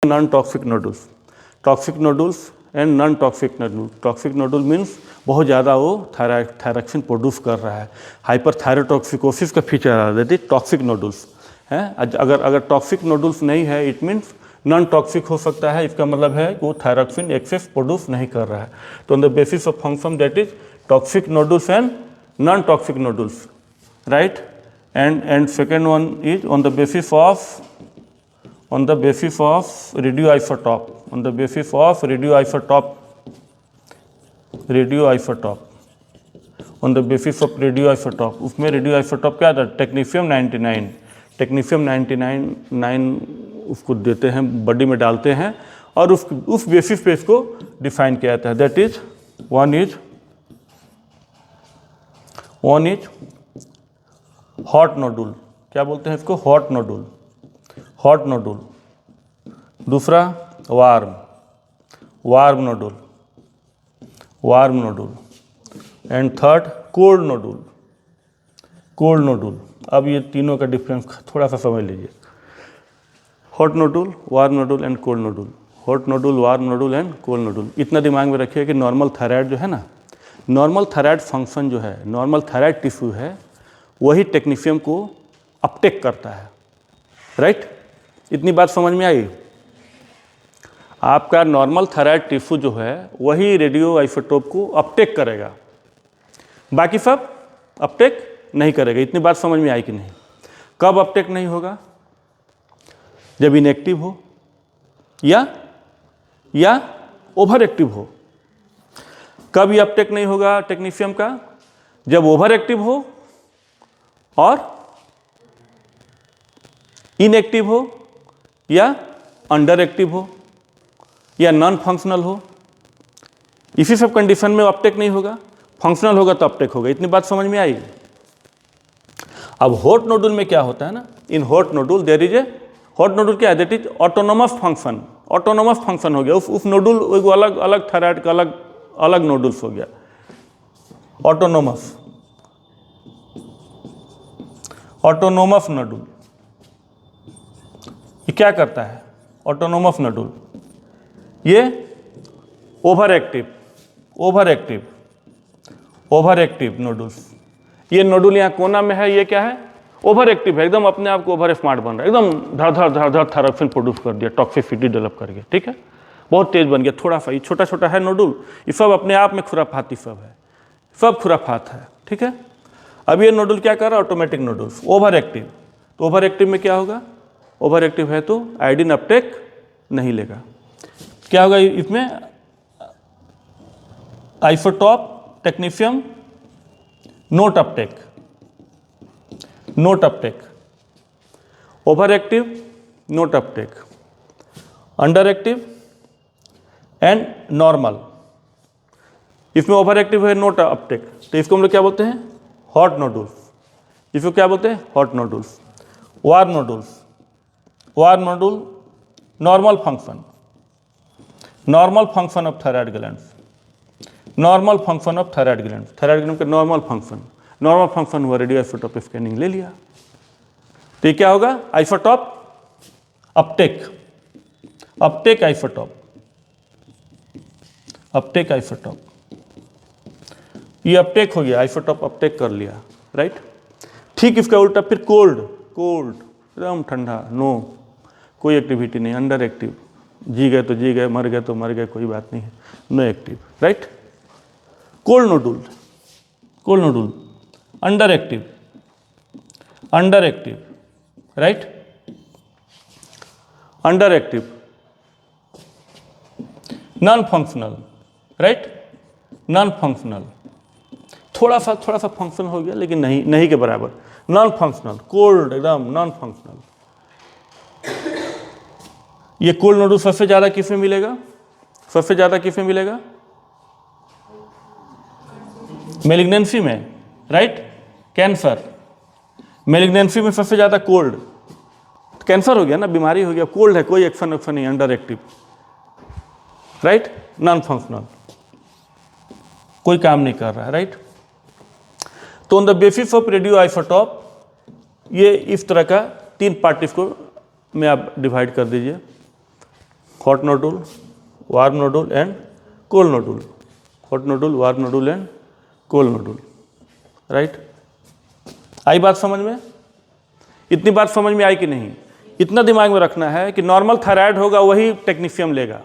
Non toxic nodules, toxic nodules and non toxic nodule. Toxic nodule means बहुत ज़्यादा वो thyroxine produce कर रहा है, हाइपरथायरोटॉक्सिकोसिस का फीचर आ रहा है, टॉक्सिक नोडुल्स हैं। अगर टॉक्सिक नोडुल्स नहीं है, इट मीन्स नॉन टॉक्सिक हो सकता है, इसका मतलब है कि वो थायरॉक्सिन एक्सेस प्रोड्यूस नहीं कर रहा है। तो on the basis of function that is toxic nodules and non toxic nodules, right. And second one is on the basis of radioisotope, on the basis of radioisotope, on the basis of radioisotope। उसमें radioisotope क्या था? Technetium 99, technetium 99 उसको देते हैं, body में डालते हैं और उस बेसिस पे इसको डिफाइन किया जाता है। That is one is hot nodule, क्या बोलते हैं इसको? Hot nodule, hot nodule. दूसरा warm nodule, and third cold nodule. अब ये तीनों का डिफरेंस थोड़ा सा समझ लीजिए। Hot nodule, warm nodule and cold nodule, hot nodule, warm nodule and cold nodule. इतना दिमाग में रखिए कि नॉर्मल थायराइड जो है ना, नॉर्मल थायराइड फंक्शन जो है, नॉर्मल थायराइड टिश्यू है, वही टेक्नीशियम को अपटेक करता है, राइट। इतनी बात समझ में आई? आपका नॉर्मल थायराइड टिश्यू जो है वही रेडियो आइसोटोप को अपटेक करेगा, बाकी सब अपटेक नहीं करेगा। इतनी बात समझ में आई कि नहीं? कब अपटेक नहीं होगा? जब इनएक्टिव हो या ओवर एक्टिव हो। कब ये अपटेक नहीं होगा टेक्नीशियम का? जब ओवर एक्टिव हो और इनएक्टिव हो या अंडर एक्टिव हो या नॉन फंक्शनल हो। इसी सब कंडीशन में अपटेक नहीं होगा। फंक्शनल होगा तो अपटेक होगा। इतनी बात समझ में आई? अब हॉट नोडुल में क्या होता है ना, in hot nodule there is a, hot nodule क्या है? That is autonomous function, autonomous function हो गया। उस नोडुल वो अलग थायराइड का अलग नोडुल्स हो गया, ऑटोनोमस नोडुल। ये क्या करता है? ऑटोनोमस नोडुल ये ओवर एक्टिव नोडुल्स। ये नोडुल यहाँ कोना में है, ये क्या है? ओवर एक्टिव है, एकदम अपने आप को ओवर स्मार्ट बन रहा है, एकदम धड़ थायरॉक्सिन प्रोड्यूस कर दिया, टॉक्सिसिटी डेवलप करके, ठीक है, बहुत तेज बन गया। थोड़ा सा ये छोटा छोटा है नोडुल, ये सब अपने आप में खुराफाती सब है, सब खुराफात है, ठीक है। अब ये नोडुल क्या कर रहा है? Automatic nodules, over active. तो ओवर एक्टिव में क्या होगा? ओवर एक्टिव है तो आयोडीन अपटेक नहीं लेगा। क्या होगा इसमें? Isotope technetium note uptake, over active note uptake, under active and normal. इसमें ओवर एक्टिव है, नोट अपटेक, तो इसको हम लोग क्या बोलते हैं? Hot nodules. इसको क्या बोलते हैं? Hot nodules. Warm nodule normal function of thyroid glands, thyroid gland का नॉर्मल फंक्शन हुआ, रेडियो आइसोटोप स्कैनिंग ले लिया, तो ये क्या होगा? आइसोटोप अपटेक आइसोटोप, ये अपटेक हो गया, आइसोटोप अपटेक कर लिया, राइट। ठीक इसका उल्टा फिर कोल्ड एकदम ठंडा, नो कोई एक्टिविटी नहीं, अंडर एक्टिव, जी गए तो जी गए, मर गए तो मर गए, कोई बात नहीं है, no active, right. Cold nodule under active, right, under active, non functional, right, non functional, थोड़ा सा फंक्शन हो गया लेकिन नहीं के बराबर, नॉन फंक्शनल, कोल्ड एकदम नॉन फंक्शनल। ये कोल्ड नोडुल सबसे ज़्यादा किस में मिलेगा? मेलिग्नेंसी में, राइट, कैंसर, मेलिग्नेंसी में सबसे ज़्यादा कोल्ड। कैंसर हो गया ना, बीमारी हो गया, कोल्ड है, कोई एक्शन नहीं, under active, right, non functional, कोई काम नहीं कर रहा है, राइट। तो on the basis of radio isotope ये इस तरह का 3 पार्ट इसको में आप डिवाइड कर दीजिए। Hot nodule, warm nodule and cold nodule, hot nodule, warm nodule and cold nodule, right. आई बात समझ में? इतनी बात समझ में आई कि नहीं? इतना दिमाग में रखना है कि नॉर्मल थायराइड होगा वही टेक्नीशियन लेगा।